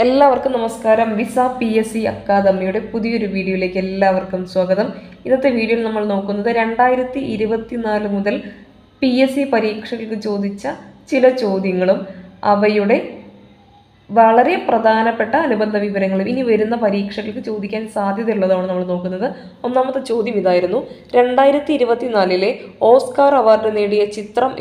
എല്ലാവർക്കും നമസ്കാരം. Visa PSC അക്കാദമിയുടെ പുതിയൊരു വീഡിയോയിലേക്ക് എല്ലാവർക്കും സ്വാഗതം. ഇന്നത്തെ വീഡിയോയിൽ നമ്മൾ നോക്കുന്നത് 2024 മുതൽ PSC പരീക്ഷകൾക്ക് ചോദിച്ച ചില ചോദ്യങ്ങളും അവയുടെ വളരെ പ്രധാനപ്പെട്ട അനുബന്ധ വിവരങ്ങളും ഇനി വരുന്ന പരീക്ഷകൾക്ക് ചോദിക്കാൻ സാധ്യതയുള്ളതാണ് നമ്മൾ നോക്കുന്നത്. ഒന്നാമത്തെ ചോദ്യം ഇതായിരുന്നു: 2024 ഓസ്കാർ അവാർഡ് നേടിയ ചിത്രം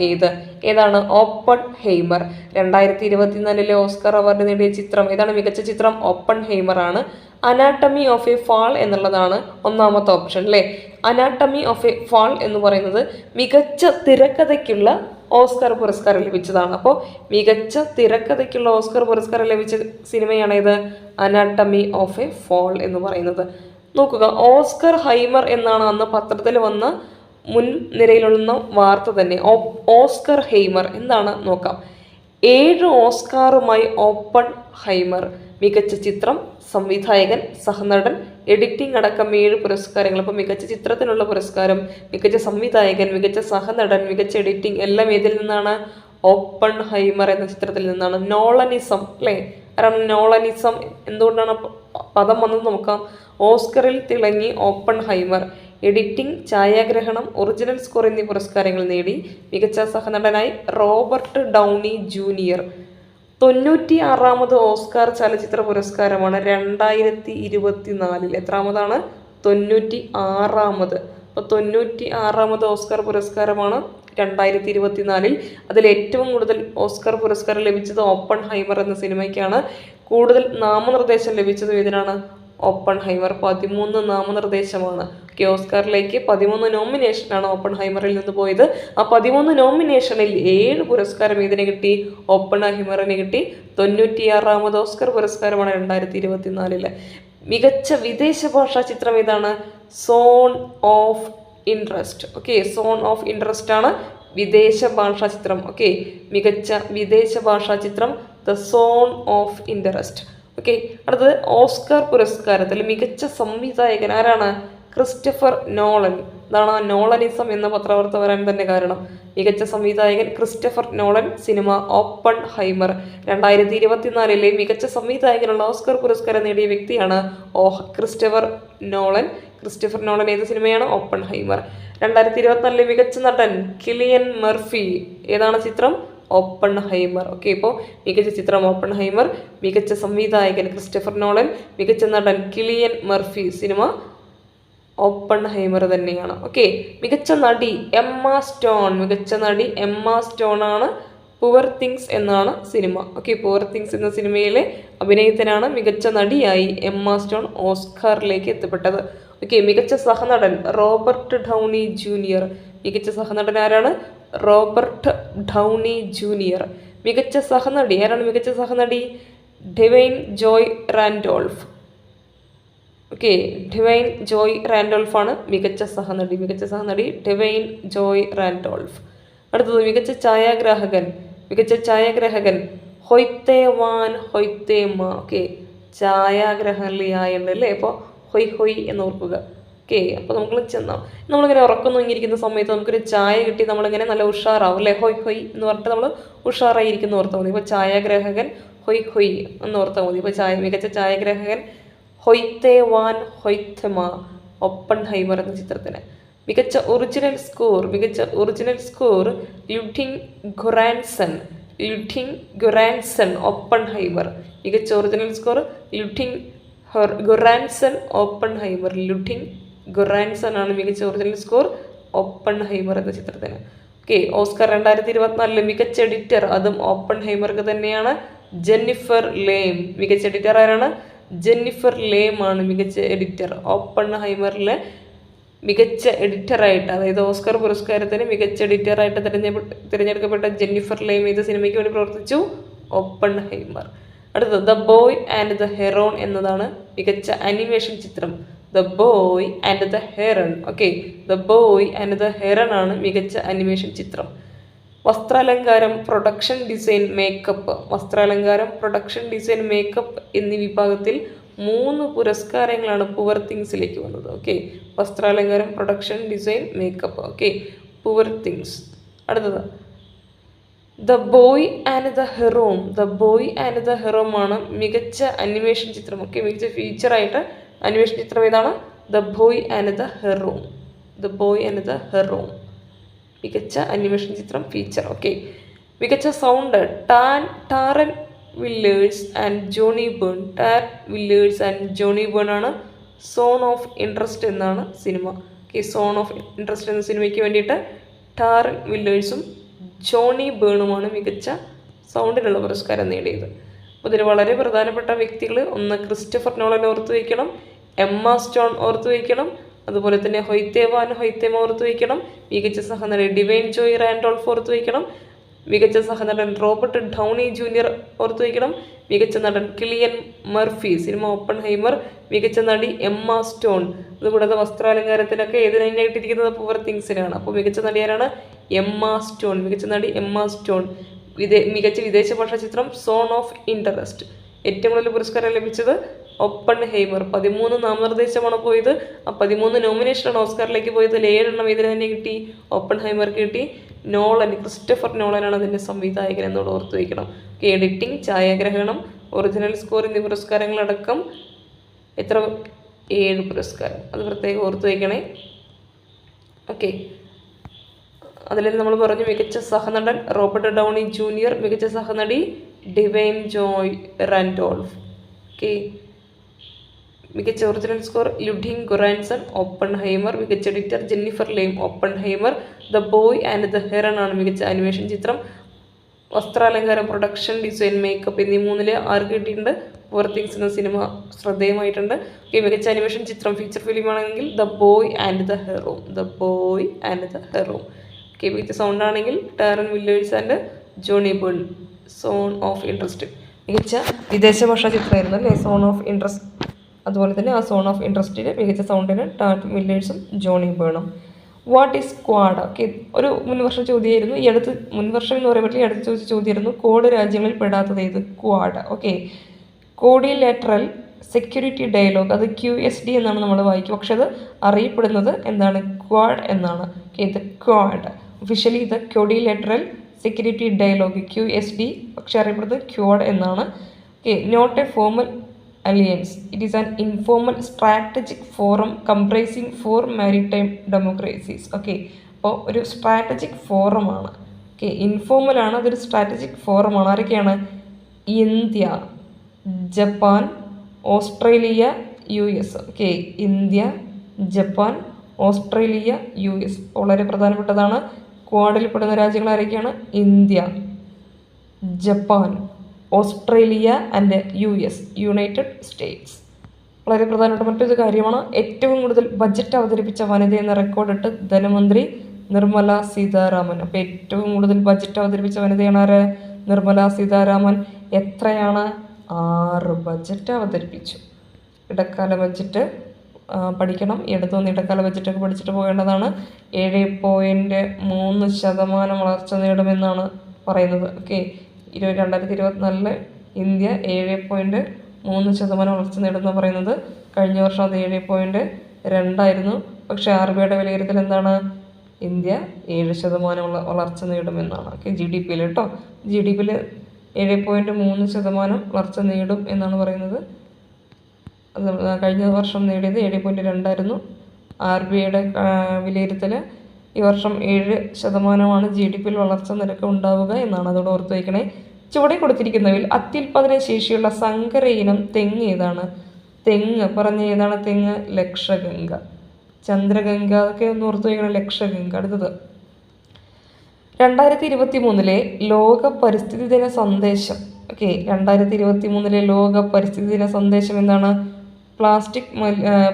ഏതാണ്? ഓപ്പൺഹൈമർ. 2024 ഓസ്കാർ അവാർഡ് നേടിയ ചിത്രം ഏതാണ്? മികച്ച ചിത്രം ഓപ്പൺഹൈമർ ആണ്. അനാട്ടമി ഓഫ് എ ഫാൾ എന്നുള്ളതാണ് ഒന്നാമത്തെ ഓപ്ഷൻ അല്ലേ. അനാട്ടമി ഓഫ് എ ഫാൾ എന്ന് പറയുന്നത് മികച്ച തിരക്കഥയ്ക്കുള്ള ഓസ്കാർ പുരസ്കാരം ലഭിച്ചതാണ്. അപ്പോൾ മികച്ച തിരക്കഥയ്ക്കുള്ള ഓസ്കാർ പുരസ്കാരം ലഭിച്ച സിനിമയാണ് ഇത്, അനാട്ടമി ഓഫ് എ ഫാൾ എന്ന് പറയുന്നത്. നോക്കുക, ഓസ്കർ ഹൈമർ എന്നാണ് അന്ന് പത്രത്തിൽ വന്ന മുൻനിരയിലുള്ള വാർത്ത തന്നെ. ഓസ്കർ ഹൈമർ എന്താണ് നോക്കാം. 7 ഓസ്കാറുമായി ഓപ്പൺ ഹൈമർ. മികച്ച ചിത്രം, സംവിധായകൻ, സഹനടൻ, എഡിറ്റിംഗ് അടക്കം 7 പുരസ്കാരങ്ങൾ. അപ്പോൾ മികച്ച ചിത്രത്തിനുള്ള പുരസ്കാരം, മികച്ച സംവിധായകൻ, മികച്ച സഹനടൻ, മികച്ച എഡിറ്റിംഗ് എല്ലാം ഏതിൽ നിന്നാണ്? ഓപ്പൺ ഹൈമർ എന്ന ചിത്രത്തിൽ നിന്നാണ്. നോളനിസം അല്ലേ? കാരണം നോളനിസം എന്തുകൊണ്ടാണ് പദം വന്നത് നോക്കാം. ഓസ്കറിൽ തിളങ്ങി ഓപ്പൺ ഹൈമർ. എഡിറ്റിംഗ്, ഛായാഗ്രഹണം, ഒറിജിനൽ സ്കോർ എന്നീ പുരസ്കാരങ്ങൾ നേടി. മികച്ച സഹനടനായി റോബർട്ട് ഡൗണി ജൂനിയർ. 96ാമത് ഓസ്കാർ ചലച്ചിത്ര പുരസ്കാരമാണ് 2024. എത്രാമതാണ്? 96ാമത്. അപ്പോൾ 96ാമത് ഓസ്കാർ പുരസ്കാരമാണ് 2024. അതിൽ ഏറ്റവും കൂടുതൽ ഓസ്കാർ പുരസ്കാരം ലഭിച്ചത് ഓപ്പൺ ഹൈമർ എന്ന സിനിമയ്ക്കാണ്. കൂടുതൽ നാമനിർദ്ദേശം ലഭിച്ചത് ഏതിനാണ്? ഓപ്പൺ ഹൈമർ. 13 നാമനിർദ്ദേശമാണ്. ഓസ്കാറിലേക്ക് 13 നോമിനേഷനാണ് ഓപ്പൺ ഹൈമറിൽ നിന്ന് പോയത്. ആ 13 നോമിനേഷനിൽ 7 പുരസ്കാരം ഇതിന് കിട്ടി, ഓപ്പൺ ഹൈമറിന് കിട്ടി. 96ാമത് ഓസ്കർ പുരസ്കാരമാണ് 2024. മികച്ച വിദേശ ഭാഷാ ചിത്രം ഏതാണ്? Zone of interest. Okay, zone of interest ആണ് വിദേശ ഭാഷാ ചിത്രം. ഓക്കെ, മികച്ച വിദേശ ഭാഷാ ചിത്രം the zone of interest. Okay, അടുത്തത് ഓസ്കാർ പുരസ്കാരത്തിൽ മികച്ച സംവിധായകൻ ആരാണ്? Christopher Nolan. ഇതാണ് നോളനിസം എന്ന പത്രവാർത്ത വരാൻ തന്നെ കാരണം. മികച്ച സംവിധായകൻ Christopher Nolan. Cinema Oppenheimer. 2024 മികച്ച സംവിധായകനുള്ള ഓസ്കർ പുരസ്കാരം നേടിയ വ്യക്തിയാണ് ക്രിസ്റ്റഫർ നോളൻ. ക്രിസ്റ്റഫർ നോളൻ ഏത് സിനിമയാണ്? ഓപ്പൺ ഹൈമർ. 2024 മികച്ച നടൻ കിലിയൻ മർഫി. ഏതാണ് ചിത്രം? ഓപ്പൺ ഹൈമർ. ഓക്കെ, ഇപ്പോൾ മികച്ച ചിത്രം ഓപ്പൺ ഹൈമർ, മികച്ച സംവിധായകൻ ക്രിസ്റ്റഫർ നോളൻ, മികച്ച നടൻ Cillian Murphy. Cinema Oppenheimer തന്നെയാണ്. ഓക്കെ, മികച്ച നടി എമ്മ സ്റ്റോൺ. മികച്ച നടി എമ്മ സ്റ്റോൺ ആണ്. പുവർ തിങ്സ് എന്നാണ് സിനിമ. ഓക്കെ, പുവർ തിങ്സ് എന്ന സിനിമയിലെ അഭിനയത്തിനാണ് മികച്ച നടിയായി എമ്മ സ്റ്റോൺ ഓസ്കാറിലേക്ക് എത്തപ്പെട്ടത്. ഓക്കെ, മികച്ച സഹനടൻ റോബർട്ട് ഡൗണി ജൂനിയർ. മികച്ച സഹനടൻ ആരാണ്? Robert Downey junior. മികച്ച സഹനടി ആരാണ്? മികച്ച സഹനടി Da'Vine Joy Randolph. Okay, Da'Vine Joy Randolph ആണ് മികച്ച സഹനടി. മികച്ച സഹനടി ഡെവൈൻ ജോയ് റാൻഡോൾഫ്. അടുത്തത് മികച്ച ഛായാഗ്രാഹകൻ. മികച്ച ഛായാഗ്രാഹകൻ ഹൊയ്ത്തെ വാൻ ഹൊയ്ത്തേമ. ഓക്കെ, ഛായാഗ്രഹണിയായുണ്ട് അല്ലേ. അപ്പോൾ ഹൊയ് ഹൊയ് എന്ന് ഓർക്കുക. ഓക്കെ, അപ്പോൾ നമ്മളിങ്ങനെ ഉറക്കം തൂങ്ങിയിരിക്കുന്ന സമയത്ത് നമുക്കൊരു ചായ കിട്ടി നമ്മളിങ്ങനെ നല്ല ഉഷാറാവും അല്ലേ. ഹൊയ് ഹൊയ് എന്ന് പറഞ്ഞിട്ട് നമ്മൾ ഉഷാറായിരിക്കുന്നു ഓർത്താൽ മതി. ഇപ്പോൾ ഛായാഗ്രാഹകൻ ഹൊയ് ഹൊയ് എന്ന് ഓർത്താൽ മതി. ഇപ്പോൾ മികച്ച ഛായാഗ്രാഹകൻ ഹൊയ്ത്തെ വാൻ ഹൊയ്ത്തമ ഓപ്പൺ ഹൈമർ എന്ന ചിത്രത്തിന്. മികച്ച ഒറിജിനൽ സ്കോർ. മികച്ച original score Ludwig Goransson. Ludwig Goransson Oppenheimer. മികച്ച original score Ludwig Goransson Oppenheimer. Ludwig Goransson ആണ് മികച്ച ഒറിജിനൽ സ്കോർ ഓപ്പൺ ഹൈമർ എന്ന ചിത്രത്തിന്. ഓക്കെ, ഓസ്കാർ 2024 മികച്ച എഡിറ്റർ, അതും ഓപ്പൺ ഹൈമർക്ക് തന്നെയാണ്. ജെന്നിഫർ ലേം. മികച്ച എഡിറ്റർ ആരാണ്? ജെന്നിഫർ ലേം ആണ് മികച്ച എഡിറ്റർ. ഓപ്പൺ ഹൈമറിലെ മികച്ച എഡിറ്ററായിട്ട്, അതായത് ഓസ്കർ പുരസ്കാരത്തിന് മികച്ച എഡിറ്ററായിട്ട് തിരഞ്ഞെടുക്കപ്പെട്ട ജെന്നിഫർ ലേം ഏത് സിനിമയ്ക്ക് വേണ്ടി പ്രവർത്തിച്ചു? Oppenheimer. അടുത്തത് the boy and the heron എന്നതാണ് മികച്ച അനിമേഷൻ ചിത്രം. The boy and the heron. Okay, the boy and the heron ആണ് മികച്ച അനിമേഷൻ ചിത്രം. വസ്ത്രാലങ്കാരം, പ്രൊഡക്ഷൻ ഡിസൈൻ, മേക്കപ്പ്. വസ്ത്രാലങ്കാരം, പ്രൊഡക്ഷൻ ഡിസൈൻ, മേക്കപ്പ് എന്നീ വിഭാഗത്തിൽ 3 പുരസ്കാരങ്ങളാണ് പുവർ തിങ്സിലേക്ക് വന്നത്. ഓക്കെ, വസ്ത്രാലങ്കാരം, production design, makeup. Okay, poor things. അടുത്തത് the boy and the heron. The boy and the heron ആണ് മികച്ച അനിമേഷൻ ചിത്രം. ഓക്കെ, മികച്ച ഫീച്ചറായിട്ട് അനിമേഷൻ ചിത്രം ഏതാണ്? The boy and the heron. The boy and the heron മികച്ച അനിമേഷൻ ചിത്രം ഫീച്ചർ. ഓക്കെ, മികച്ച sound Tarn Willers and Johnnie Burn. Willers and Johnnie Burn ആണ് സോൺ ഓഫ് ഇൻട്രസ്റ്റ് എന്നാണ് cinema. Okay, zone of interest എന്ന സിനിമയ്ക്ക് വേണ്ടിയിട്ട് Taron വില്ലേഴ്സും Johnny ബേണുമാണ് മികച്ച സൗണ്ടിനുള്ള പുരസ്കാരം നേടിയത്. അപ്പോൾ ഇതിൽ വളരെ പ്രധാനപ്പെട്ട വ്യക്തികൾ, ഒന്ന് ക്രിസ്റ്റഫർ നോളൻ ഓർത്ത് വയ്ക്കണം, എമ്മ സ്റ്റോൺ ഓർത്ത് വയ്ക്കണം, അതുപോലെ തന്നെ ഹൊയ്ത്തേമ ഓർത്ത് വയ്ക്കണം, മികച്ച സഹനടൻ ഡിവൈൻ ജോയ് റാൻഡോൾഫ് ഓർത്ത് വയ്ക്കണം, മികച്ച സഹനടൻ റോബർട്ട് ഡൗണി ജൂനിയർ ഓർത്ത് വയ്ക്കണം, മികച്ച നടൻ കിലിയൻ മർഫി സിനിമ ഓപ്പൺഹൈമർ, മികച്ച നടി എമ്മ സ്റ്റോൺ. അതുകൂടാതെ വസ്ത്രാലങ്കാരത്തിനൊക്കെ ഏതിനായിട്ടിരിക്കുന്നത് പുവർ തിങ്സിനാണ്. അപ്പോൾ മികച്ച നടിയാരാണ്? Emma Stone. മികച്ച നടി എമ്മ സ്റ്റോൺ. മികച്ച വിദേശ ഭാഷാ ചിത്രം സോൺ ഓഫ് ഇൻട്രസ്റ്റ്. ഏറ്റവും കൂടുതൽ പുരസ്കാരം ലഭിച്ചത് ഓപ്പൺഹൈമർ. 13 നാമനിർദ്ദേശമാണ് പോയത്. ആ 13 നോമിനേഷനാണ് ഓസ്കാറിലേക്ക് പോയത്. 7 ഇതിന് തന്നെ കിട്ടി, ഓപ്പൺഹൈമർക്ക് കിട്ടി. ക്രിസ്റ്റഫർ നോളനാണ് അതിൻ്റെ സംവിധായകൻ എന്നോട് ഓർത്ത് വയ്ക്കണം. എഡിറ്റിംഗ്, ഛായാഗ്രഹണം, ഒറിജിനൽ സ്കോർ എന്നീ പുരസ്കാരങ്ങളടക്കം എത്ര? 7 പുരസ്കാരം. അത് പ്രത്യേകം ഓർത്ത് വയ്ക്കണേ. ഓക്കെ, അതിൽ നമ്മൾ പറഞ്ഞു മികച്ച സഹനടൻ റോബർട്ട് ഡൗണി ജൂനിയർ, മികച്ച സഹനടി ഡിവൈൻ ജോയ് റാൻഡോൾഫ്. ഓക്കെ, മികച്ച original score Ludwig Goransson Oppenheimer, മികച്ച editor Jennifer Lame Oppenheimer. The boy and the heron ആണ് മികച്ച അനിമേഷൻ ചിത്രം. വസ്ത്രാലങ്കാരം, പ്രൊഡക്ഷൻ ഡിസൈൻ, മേക്കപ്പ് എന്നീ 3 ആർക്ക് കിട്ടിയിട്ടുണ്ട്? പുവർ തിങ്സ് എന്ന സിനിമ ശ്രദ്ധേയമായിട്ടുണ്ട്. ഓക്കെ, മികച്ച അനിമേഷൻ ചിത്രം ഫീച്ചർ ഫിലിം ആണെങ്കിൽ the boy and the heron. The boy and the heron. Okay, മികച്ച സൗണ്ട് ആണെങ്കിൽ Tarn Willers and Johnnie Burn, zone of interest. മികച്ച വിദേശ ഭാഷാ ചിത്രമായിരുന്നു അല്ലേ സോൺ ഓഫ് ഇൻട്രസ്റ്റ്. അതുപോലെ തന്നെ ആ സോൺ ഓഫ് ഇൻട്രസ്റ്റിന് മികച്ച സൗണ്ടിന് ടാരൻ വില്ലേഴ്സും ജോണി ബേണും. What is quad? ഓക്കെ, ഒരു മുൻവർഷം ചോദ്യമായിരുന്നു. ഈ അടുത്ത് മുൻവർഷം എന്ന് പറയാൻ പറ്റില്ല, അടുത്ത് ചോദിച്ച ചോദ്യമായിരുന്നു. കോഡ് രാജ്യങ്ങളിൽ പെടാത്തത് ഏത്? Quad. Okay, quadrilateral security dialogue, അത് QSD എന്നാണ് നമ്മൾ വായിക്കുക. പക്ഷെ അത് അറിയപ്പെടുന്നത് എന്താണ്? ക്വാഡ് എന്നാണ്. ഓക്കെ, ഇത് ക്വാഡ്. ഒഫീഷ്യലി ഇത് കോഡിലേറ്ററൽ സെക്യൂരിറ്റി ഡയലോഗ് QSD, പക്ഷെ അറിയപ്പെടുന്നത് ക്വാഡ് എന്നാണ്. Okay, not a formal alliance, it is an informal strategic forum comprising 4 maritime democracies. Okay, അപ്പോൾ ഒരു സ്ട്രാറ്റജിക് ഫോറമാണ്. ഓക്കെ, ഇൻഫോർമലാണ്, അതൊരു സ്ട്രാറ്റജിക് ഫോറമാണ്. ആരൊക്കെയാണ്? India, Japan, Australia, US. Okay, India, Japan, Australia, US വളരെ പ്രധാനപ്പെട്ടതാണ്. ക്വാഡിൽ പെടുന്ന രാജ്യങ്ങൾ ആരൊക്കെയാണ്? India, Japan, Australia and US, United States. വളരെ പ്രധാനപ്പെട്ട മറ്റൊരു കാര്യമാണ്, ഏറ്റവും കൂടുതൽ ബജറ്റ് അവതരിപ്പിച്ച വനിത എന്ന റെക്കോർഡിട്ട് ധനമന്ത്രി നിർമ്മല സീതാരാമൻ. അപ്പോൾ ഏറ്റവും കൂടുതൽ ബജറ്റ് അവതരിപ്പിച്ച വനിതയാണ് ആര്? നിർമ്മല സീതാരാമൻ. എത്രയാണ്? 6 ബജറ്റ് അവതരിപ്പിച്ചു. ഇടക്കാല ബജറ്റ് പഠിക്കണം. എടുത്തുനിന്ന് ഇടക്കാല ബജറ്റൊക്കെ പഠിച്ചിട്ട് പോകേണ്ടതാണ്. 7.3% വളർച്ച നേടുമെന്നാണ് പറയുന്നത്. ഓക്കെ, 2024 ഇന്ത്യ 7.3% വളർച്ച നേടുമെന്ന് പറയുന്നത്. കഴിഞ്ഞ വർഷം അത് 7.2 പക്ഷേ RBIയുടെ വിലയിരുത്തൽ എന്താണ്? ഇന്ത്യ 7% വളർച്ച നേടുമെന്നാണ്. ഓക്കെ, GDP-യിൽ കേട്ടോ, GDP-യിൽ 7.3% വളർച്ച നേടും എന്നാണ് പറയുന്നത്. അത് കഴിഞ്ഞ വർഷം നേടിയത് 7.2. RBIയുടെ വിലയിരുത്തൽ ഈ വർഷം 7% GDP-യിൽ വളർച്ച നിരക്ക് ഉണ്ടാവുക എന്നാണ്. അതോടെ ഓർത്ത് വയ്ക്കണേ. ചുവടെ കൊടുത്തിരിക്കുന്നവയിൽ അത്യുൽപാദന ശേഷിയുള്ള സങ്കര ഇനം തെങ്ങ് ഏതാണ്? തെങ്ങ് പറഞ്ഞ ഏതാണ്? തെങ്ങ് ലക്ഷഗംഗ, ചന്ദ്രഗംഗ, അതൊക്കെ ഒന്ന് ഓർത്ത് വയ്ക്കണം. ലക്ഷഗംഗ. അടുത്തത് 2023 ലോക പരിസ്ഥിതി ദിന സന്ദേശം. ഓക്കെ, 2023 ലോക പരിസ്ഥിതി ദിന സന്ദേശം എന്താണ്? പ്ലാസ്റ്റിക്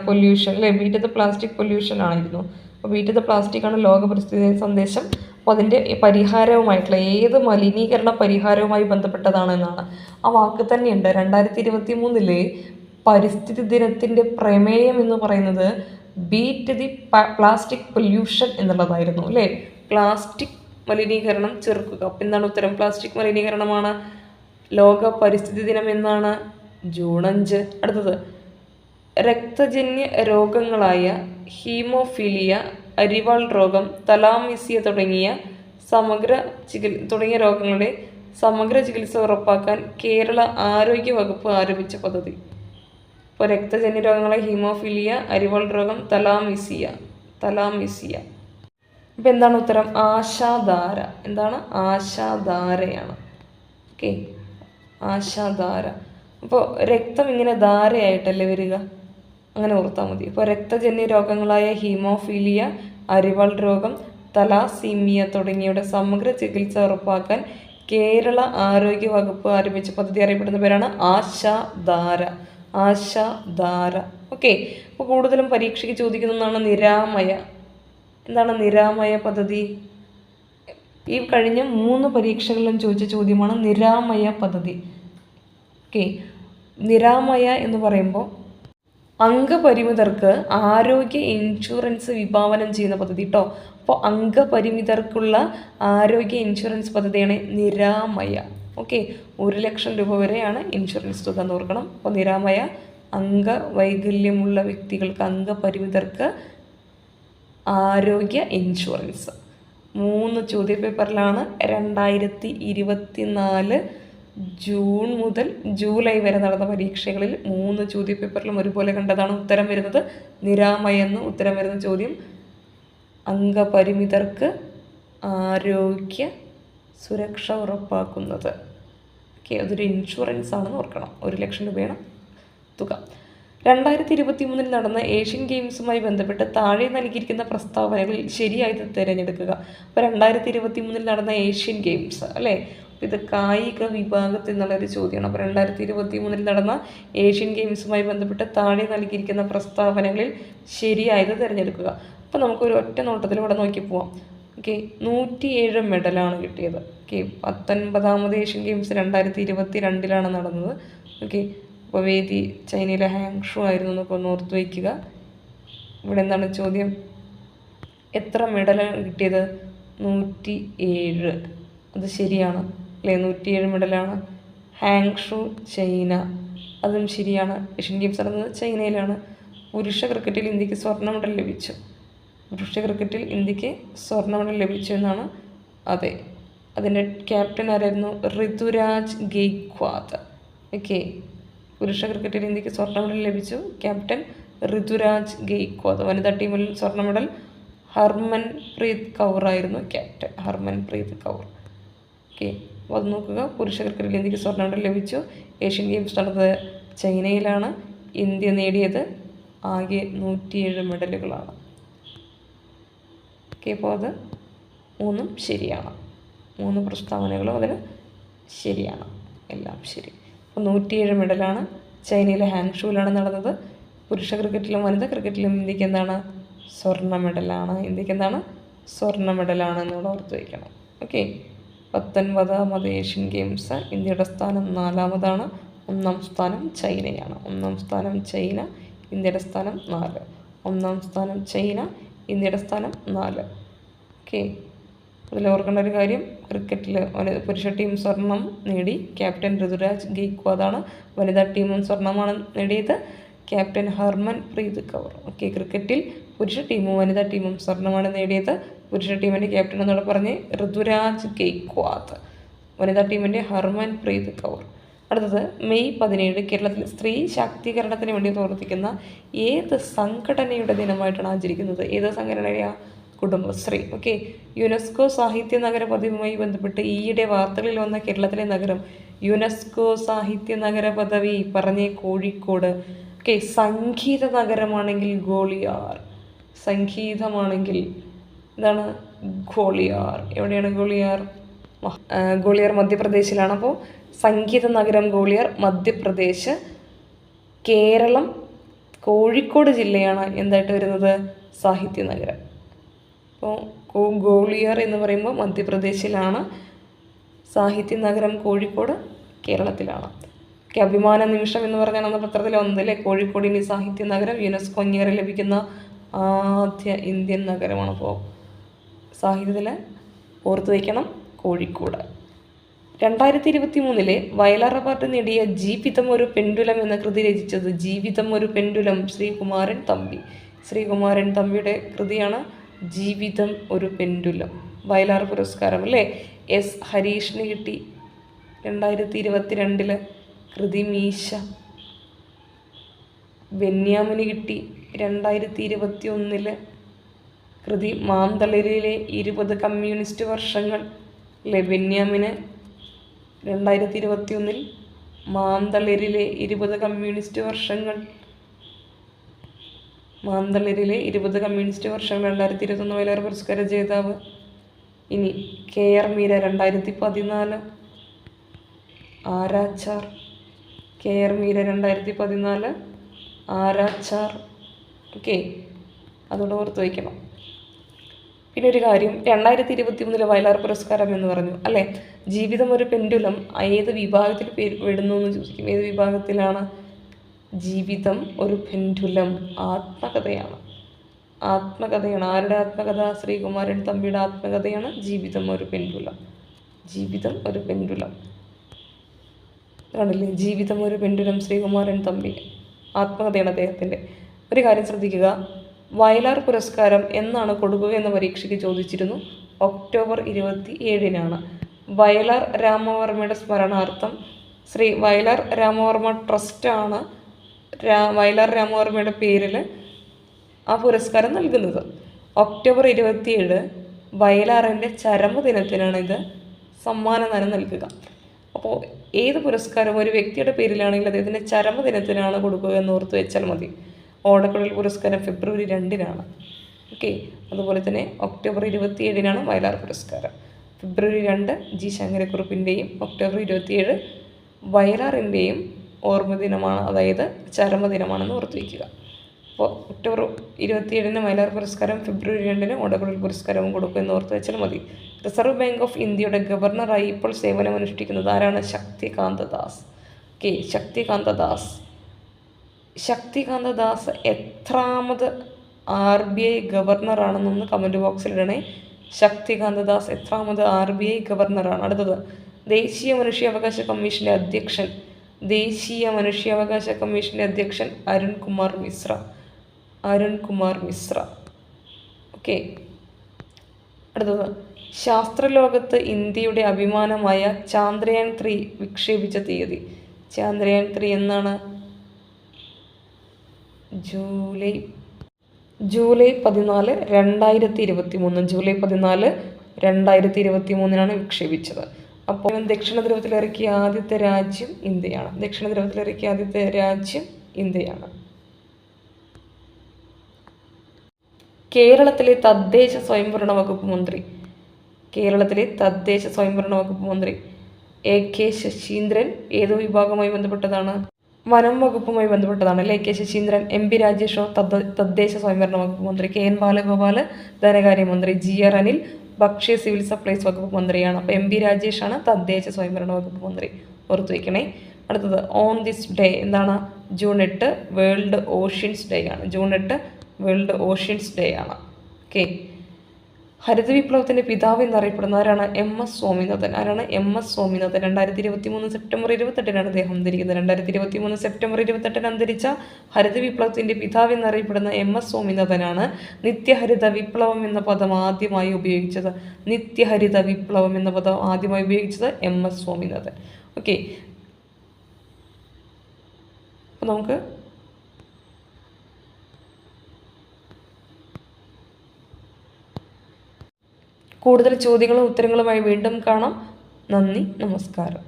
പൊല്യൂഷൻ അല്ലേ? ബീറ്റ് ദ പ്ലാസ്റ്റിക് പൊല്യൂഷൻ ആയിരുന്നു. അപ്പോൾ ബീറ്റ് ദ പ്ലാസ്റ്റിക് ആണ് ലോക പരിസ്ഥിതി ദിന സന്ദേശം. അപ്പോൾ അതിൻ്റെ പരിഹാരവുമായിട്ടുള്ള ഏത് മലിനീകരണ പരിഹാരവുമായി ബന്ധപ്പെട്ടതാണെന്നാണ്. ആ വാക്ക് തന്നെയുണ്ട്. 2023 പരിസ്ഥിതി ദിനത്തിൻ്റെ പ്രമേയം എന്ന് പറയുന്നത് ബീറ്റ് ദി പ്ലാസ്റ്റിക് പൊല്യൂഷൻ എന്നുള്ളതായിരുന്നു അല്ലേ? പ്ലാസ്റ്റിക് മലിനീകരണം ചെറുക്കുക. അപ്പം എന്താണ് ഉത്തരം? പ്ലാസ്റ്റിക് മലിനീകരണമാണ്. ലോക പരിസ്ഥിതി ദിനം എന്നാണ്? ജൂൺ 5. അടുത്തത് രക്തജന്യ രോഗങ്ങളായ ഹീമോഫീലിയ, അരിവാൾ രോഗം, തലാമിസിയ തുടങ്ങിയ സമഗ്ര തുടങ്ങിയ രോഗങ്ങളുടെ സമഗ്ര ചികിത്സ ഉറപ്പാക്കാൻ കേരള ആരോഗ്യ വകുപ്പ് ആരംഭിച്ച പദ്ധതി. ഇപ്പോൾ രക്തജന്യ രോഗങ്ങളെ ഹീമോഫീലിയ, അരിവാൾ രോഗം, തലാമിസിയ. ഇപ്പം എന്താണ് ഉത്തരം? ആശാധാര. എന്താണ്? ആശാധാരയാണ്. ഓക്കെ, ആശാധാര. അപ്പോൾ രക്തം ഇങ്ങനെ ധാരയായിട്ടല്ലേ വരിക, അങ്ങനെ ഓർത്താൽ മതി. ഇപ്പോൾ രക്തജന്യ രോഗങ്ങളായ ഹീമോഫീലിയ, അരിവാൾ രോഗം, തലാസീമിയ തുടങ്ങിയവയുടെ സമഗ്ര ചികിത്സ ഉറപ്പാക്കാൻ കേരള ആരോഗ്യ വകുപ്പ് ആരംഭിച്ച പദ്ധതി അറിയപ്പെടുന്ന പേരാണ് ആശാധാര. ആശാധാര. ഓക്കെ, അപ്പോൾ കൂടുതലും പരീക്ഷയ്ക്ക് ചോദിക്കുന്നതാണ് നിരാമയ. എന്താണ് നിരാമയ പദ്ധതി? ഈ കഴിഞ്ഞ 3 പരീക്ഷകളിലും ചോദിച്ച ചോദ്യമാണ് നിരാമയ പദ്ധതി. ഓക്കെ, നിരാമയ എന്ന് പറയുമ്പോൾ അംഗപരിമിതർക്ക് ആരോഗ്യ ഇൻഷുറൻസ് വിഭാവനം ചെയ്യുന്ന പദ്ധതി കേട്ടോ. അപ്പോൾ അംഗപരിമിതർക്കുള്ള ആരോഗ്യ ഇൻഷുറൻസ് പദ്ധതിയാണ് നിരാമയ. ഓക്കെ, 1 ലക്ഷം രൂപ വരെയാണ് ഇൻഷുറൻസ് തുക എന്ന് ഓർക്കണം. അപ്പോൾ നിരാമയ അംഗവൈകല്യമുള്ള വ്യക്തികൾക്ക്, അംഗപരിമിതർക്ക് ആരോഗ്യ ഇൻഷുറൻസ്. 3 ചോദ്യപേപ്പറിലാണ് 2024 ജൂൺ മുതൽ ജൂലൈ വരെ നടന്ന പരീക്ഷകളിൽ 3 ചോദ്യപേപ്പറിലും ഒരുപോലെ കണ്ടതാണ് ഉത്തരം വരുന്നത് നിരാമയെന്ന്. ഉത്തരം വരുന്ന ചോദ്യം അംഗപരിമിതർക്ക് ആരോഗ്യ സുരക്ഷ ഉറപ്പാക്കുന്നത്. ഓക്കെ, അതൊരു ഇൻഷുറൻസ് ആണെന്ന് ഓർക്കണം. 1 ലക്ഷം രൂപയാണ് തുക. 2023 നടന്ന ഏഷ്യൻ ഗെയിംസുമായി ബന്ധപ്പെട്ട് താഴെ നൽകിയിരിക്കുന്ന പ്രസ്താവനകളിൽ ശരിയായത് തിരഞ്ഞെടുക്കുക. അപ്പോൾ 2023 നടന്ന ഏഷ്യൻ ഗെയിംസ് അല്ലേ, ഇത് കായിക വിഭാഗത്തിൽ നിന്നുള്ളൊരു ചോദ്യമാണ്. അപ്പോൾ 2023 നടന്ന ഏഷ്യൻ ഗെയിംസുമായി ബന്ധപ്പെട്ട് താഴെ നൽകിയിരിക്കുന്ന പ്രസ്താവനകളിൽ ശരിയായത് തിരഞ്ഞെടുക്കുക. അപ്പോൾ നമുക്കൊരു ഒറ്റ നോട്ടത്തിൽ ഇവിടെ നോക്കി പോവാം. ഓക്കെ, 107 മെഡലാണ് കിട്ടിയത്. ഓക്കെ, 19ാമത് ഏഷ്യൻ ഗെയിംസ് 2022 നടന്നത്. ഓക്കെ, അപ്പോൾ വേദി ചൈനയിലെ ഹാങ്ഷു ആയിരുന്നു എന്നൊക്കെ ഒന്ന് ഓർത്ത് വയ്ക്കുക. ഇവിടെ എന്താണ് ചോദ്യം? എത്ര മെഡലാണ് കിട്ടിയത്? 107. അത് ശരിയാണ് അല്ലേ? 107 മെഡലാണ്. ഹാങ്ഷു ചൈന, അതും ശരിയാണ്. ഏഷ്യൻ ഗെയിംസ് നടന്നത് ചൈനയിലാണ്. പുരുഷ ക്രിക്കറ്റിൽ ഇന്ത്യക്ക് സ്വർണ്ണ മെഡൽ ലഭിച്ചു. പുരുഷ ക്രിക്കറ്റിൽ ഇന്ത്യക്ക് സ്വർണ്ണ മെഡൽ ലഭിച്ചു എന്നാണ്. അതെ, അതിൻ്റെ ക്യാപ്റ്റൻ ആരായിരുന്നു? ഋതുരാജ് ഗെയ്ക്വാദ്. ഓക്കെ, പുരുഷ ക്രിക്കറ്റിൽ ഇന്ത്യക്ക് സ്വർണ്ണ മെഡൽ ലഭിച്ചു. ക്യാപ്റ്റൻ ഋതുരാജ് ഗെയ്ക്വാദ്. വനിതാ ടീമിൽ സ്വർണ്ണ മെഡൽ ഹർമൻപ്രീത് കൗർ ആയിരുന്നു ക്യാപ്റ്റൻ. ഹർമൻപ്രീത് കൗർ. ഓക്കെ, അപ്പോൾ അത് നോക്കുക. പുരുഷ ക്രിക്കറ്റിൽ ഇന്ത്യക്ക് സ്വർണ്ണ മെഡൽ ലഭിച്ചു. ഏഷ്യൻ ഗെയിംസ് നടന്നത് ചൈനയിലാണ്. ഇന്ത്യ നേടിയത് ആകെ 107 മെഡലുകളാണ്. ഓക്കെ, അപ്പോൾ അത് 3ഉം ശരിയാണ്. 3 പ്രസ്താവനകളും അതിന് ശരിയാണ്. എല്ലാം ശരി. അപ്പോൾ 107 മെഡലാണ്. ചൈനയിലെ ഹാങ്ഷുവിലാണ് നടന്നത്. പുരുഷ ക്രിക്കറ്റിലും വനിതാ ക്രിക്കറ്റിലും ഇന്ത്യക്ക് എന്താണ്? സ്വർണ്ണ മെഡലാണ്. ഇന്ത്യക്ക് എന്താണ്? സ്വർണ്ണ മെഡലാണ് എന്നോട് ഓർത്ത് വയ്ക്കണം. ഓക്കെ, 19ാമത് ഏഷ്യൻ ഗെയിംസ് ഇന്ത്യയുടെ സ്ഥാനം 4ാമതാണ്. 1ാം സ്ഥാനം ചൈനയാണ്. 1ാം സ്ഥാനം ചൈന, ഇന്ത്യയുടെ സ്ഥാനം 4. 1ാം സ്ഥാനം ചൈന, ഇന്ത്യയുടെ സ്ഥാനം 4. ഓക്കെ, അതിൽ ഓർക്കേണ്ട ഒരു കാര്യം, ക്രിക്കറ്റിൽ പുരുഷ ടീം സ്വർണം നേടി. ക്യാപ്റ്റൻ ഋതുരാജ് ഗെയ്ക്വാദാണ്. വനിതാ ടീമും സ്വർണ്ണമാണ് നേടിയത്. ക്യാപ്റ്റൻ ഹർമൻപ്രീത് കൗർ. ഓക്കെ, ക്രിക്കറ്റിൽ പുരുഷ ടീമും വനിതാ ടീമും സ്വർണ്ണമാണ് നേടിയത്. പുരുഷ ടീമിൻ്റെ ക്യാപ്റ്റൻ എന്നോട് പറഞ്ഞ് ഋതുരാജ് ഗെയ്ക്വാദ്. വനിതാ ടീമിൻ്റെ ഹർമൻപ്രീത് കൗർ. അടുത്തത് മെയ് 17 കേരളത്തിൽ സ്ത്രീ ശാക്തീകരണത്തിന് വേണ്ടി പ്രവർത്തിക്കുന്ന ഏത് സംഘടനയുടെ ദിനമായിട്ടാണ് ആചരിക്കുന്നത്? ഏത് സംഘടനയാണ്? കുടുംബശ്രീ. ഓക്കെ, യുനെസ്കോ സാഹിത്യ നഗര പദവിയുമായി ബന്ധപ്പെട്ട് ഈയിടെ വാർത്തകളിൽ വന്ന കേരളത്തിലെ നഗരം. യുനെസ്കോ സാഹിത്യ നഗര പദവി പറഞ്ഞേ കോഴിക്കോട്. ഓക്കെ, സംഗീത നഗരമാണെങ്കിൽ ഗോളിയാർ. സംഗീതമാണെങ്കിൽ എന്താണ്? ഗ്വാളിയർ. എവിടെയാണ് ഗ്വാളിയർ? ഗ്വാളിയർ മധ്യപ്രദേശിലാണ്. അപ്പോൾ സംഗീത നഗരം ഗ്വാളിയർ, മധ്യപ്രദേശ്. കേരളം കോഴിക്കോട് ജില്ലയാണ് എന്തായിട്ട് വരുന്നത്? സാഹിത്യ നഗരം. അപ്പോൾ ഗ്വാളിയർ എന്ന് പറയുമ്പോൾ മധ്യപ്രദേശിലാണ്. സാഹിത്യ നഗരം കോഴിക്കോട് കേരളത്തിലാണ്. ഓക്കെ, അഭിമാന നിമിഷം എന്ന് പറഞ്ഞാൽ അന്ന് പത്രത്തിൽ വന്നതല്ലേ കോഴിക്കോട് ഇനി സാഹിത്യ നഗരം, യുനെസ്കോ അംഗീകാരം ലഭിക്കുന്ന ആദ്യ ഇന്ത്യൻ നഗരമാണ്. അപ്പോൾ സാഹിത്യത്തിൽ ഓർത്ത് വയ്ക്കണം കോഴിക്കോട്. 2023 വയലാർ അവാർഡ് നേടിയ ജീവിതം ഒരു പെൻഡുലം എന്ന കൃതി രചിച്ചത്. ജീവിതം ഒരു പെൻഡുലം, ശ്രീകുമാരൻ തമ്പി. ശ്രീകുമാരൻ തമ്പിയുടെ കൃതിയാണ് ജീവിതം ഒരു പെൻഡുലം. വയലാർ പുരസ്കാരം അല്ലേ. എസ് ഹരീഷിന് കിട്ടി 2022 കൃതി മീശ. ബെന്യാമിന് കിട്ടി 2021 കൃതി മാന്തളിരിലെ 20 കമ്മ്യൂണിസ്റ്റ് വർഷങ്ങൾ അല്ലേ. ബെന്യാമിന് 2021 മാന്തളിരിലെ 20 കമ്മ്യൂണിസ്റ്റ് വർഷങ്ങൾ. മാന്തളിരിലെ 20 കമ്മ്യൂണിസ്റ്റ് വർഷങ്ങൾ 2021 വയലാർ പുരസ്കാര ജേതാവ്. ഇനി KR മീര 2014 ആരാച്ചാർ. KR മീര 2014 ആരാച്ചാർ. ഓക്കെ, അതോടെ ഓർത്ത് വയ്ക്കണം. പിന്നെ ഒരു കാര്യം, 2021 വയലാർ പുരസ്കാരം എന്ന് പറഞ്ഞു അല്ലേ. ജീവിതം ഒരു പെൻഡുലം ഏത് വിഭാഗത്തിൽ പെടുന്നു എന്ന് ചോദിക്കും. ഏത് വിഭാഗത്തിലാണ്? ജീവിതം ഒരു പെൻഡുലം ആത്മകഥയാണ്. ആരുടെ ആത്മകഥ? ശ്രീകുമാരൻ തമ്പിയുടെ ആത്മകഥയാണ് ജീവിതം ഒരു പെൻഡുലം. ജീവിതം ഒരു പെൻഡുലം ആണല്ലേ. ജീവിതം ഒരു പെൻഡുലം, ശ്രീകുമാരൻ തമ്പി ആത്മകഥയാണ് അദ്ദേഹത്തിൻ്റെ. ഒരു കാര്യം ശ്രദ്ധിക്കുക, വയലാർ പുരസ്കാരം എന്നാണ് കൊടുക്കുക എന്ന പരീക്ഷയ്ക്ക് ചോദിച്ചിരുന്നു. ഒക്ടോബർ 27 വയലാർ രാമവർമ്മയുടെ സ്മരണാർത്ഥം ശ്രീ വയലാർ രാമവർമ്മ ട്രസ്റ്റാണ് വയലാർ രാമവർമ്മയുടെ പേരിൽ ആ പുരസ്കാരം നൽകുന്നത്. ഒക്ടോബർ 27 വയലാറിൻ്റെ ചരമദിനത്തിനാണ് ഇത് സമ്മാനദാനം നൽകുക. അപ്പോൾ ഏത് പുരസ്കാരം ഒരു വ്യക്തിയുടെ പേരിലാണെങ്കിൽ അദ്ദേഹത്തിൻ്റെ ചരമദിനത്തിനാണ് കൊടുക്കുക എന്ന് ഓർത്ത് വെച്ചാൽ മതി. ഓടക്കുഴൽ പുരസ്കാരം ഫെബ്രുവരി 2 ഓക്കെ. അതുപോലെ തന്നെ ഒക്ടോബർ 27 വയലാർ പുരസ്കാരം. ഫെബ്രുവരി 2 ജി ശങ്കരക്കുറുപ്പിൻ്റെയും ഒക്ടോബർ 27 വയലാറിൻ്റെയും ഓർമ്മ ദിനമാണ്, അതായത് ചരമദിനമാണെന്ന് ഓർത്ത് വയ്ക്കുക. അപ്പോൾ ഒക്ടോബർ 27 വയലാർ പുരസ്കാരം, ഫെബ്രുവരി 2 ഓടക്കുഴൽ പുരസ്കാരവും കൊടുക്കും എന്ന് ഓർത്ത് വെച്ചാൽ മതി. റിസർവ് ബാങ്ക് ഓഫ് ഇന്ത്യയുടെ ഗവർണറായി ഇപ്പോൾ സേവനമനുഷ്ഠിക്കുന്നത് ആരാണ്? ശക്തികാന്തദാസ്. ഓക്കെ, ശക്തികാന്തദാസ് എത്രാമത് RBI ഗവർണറാണെന്നൊന്ന് കമൻറ്റ് ബോക്സിലിടണേ. ശക്തികാന്തദാസ് എത്രാമത് RBI ഗവർണറാണ്? അടുത്തത്, ദേശീയ മനുഷ്യാവകാശ കമ്മീഷൻ്റെ അധ്യക്ഷൻ അരുൺകുമാർ മിശ്ര. ഓക്കെ. അടുത്തത്, ശാസ്ത്രലോകത്ത് ഇന്ത്യയുടെ അഭിമാനമായ ചാന്ദ്രയാൻ 3 വിക്ഷേപിച്ച തീയതി. ചാന്ദ്രയാൻ 3 എന്നാണ്? ജൂലൈ 14, 2023. ജൂലൈ 14, 2023 വിക്ഷേപിച്ചത്. അപ്പോൾ ദക്ഷിണ ധ്രുവത്തിലിറക്കിയ ആദ്യത്തെ രാജ്യം ഇന്ത്യയാണ്. കേരളത്തിലെ തദ്ദേശ സ്വയംഭരണ വകുപ്പ് മന്ത്രി AK ശശീന്ദ്രൻ ഏത് വിഭാഗവുമായി ബന്ധപ്പെട്ടതാണ്? വനം വകുപ്പുമായി ബന്ധപ്പെട്ടതാണ് അല്ലേ. AK ശശീന്ദ്രൻ. MP രാജേഷോ തദ്ദേശ സ്വയംഭരണ വകുപ്പ് മന്ത്രി. KN ബാലഗോപാൽ ധനകാര്യമന്ത്രി. GR അനിൽ ഭക്ഷ്യ സിവിൽ സപ്ലൈസ് വകുപ്പ് മന്ത്രിയാണ്. അപ്പോൾ MP രാജേഷാണ് തദ്ദേശ സ്വയംഭരണ വകുപ്പ് മന്ത്രി, ഓർത്തു വയ്ക്കണേ. അടുത്തത്, ഓൺ ദിസ് ഡേ എന്താണ്? ജൂൺ 8 വേൾഡ് ഓഷ്യൻസ് ഡേ ആണ്. ഓക്കെ. ഹരിത വിപ്ലവത്തിൻ്റെ പിതാവ് എന്നറിയപ്പെടുന്ന ആരാണ്? MS സ്വാമിനാഥൻ. 2023 സെപ്റ്റംബർ 28 അദ്ദേഹം അന്തരിക്കുന്നത്. 2023 സെപ്റ്റംബർ 28 അന്തരിച്ച ഹരിത വിപ്ലവത്തിൻ്റെ പിതാവ് എന്നറിയപ്പെടുന്ന MS സ്വാമിനാഥനാണ് നിത്യഹരിത വിപ്ലവം എന്ന പദം ആദ്യമായി ഉപയോഗിച്ചത്. MS സ്വാമിനാഥൻ. ഓക്കെ. അപ്പോൾ നമുക്ക് കൂടുതൽ ചോദ്യങ്ങളും ഉത്തരങ്ങളുമായി വീണ്ടും കാണാം. നന്ദി, നമസ്കാരം.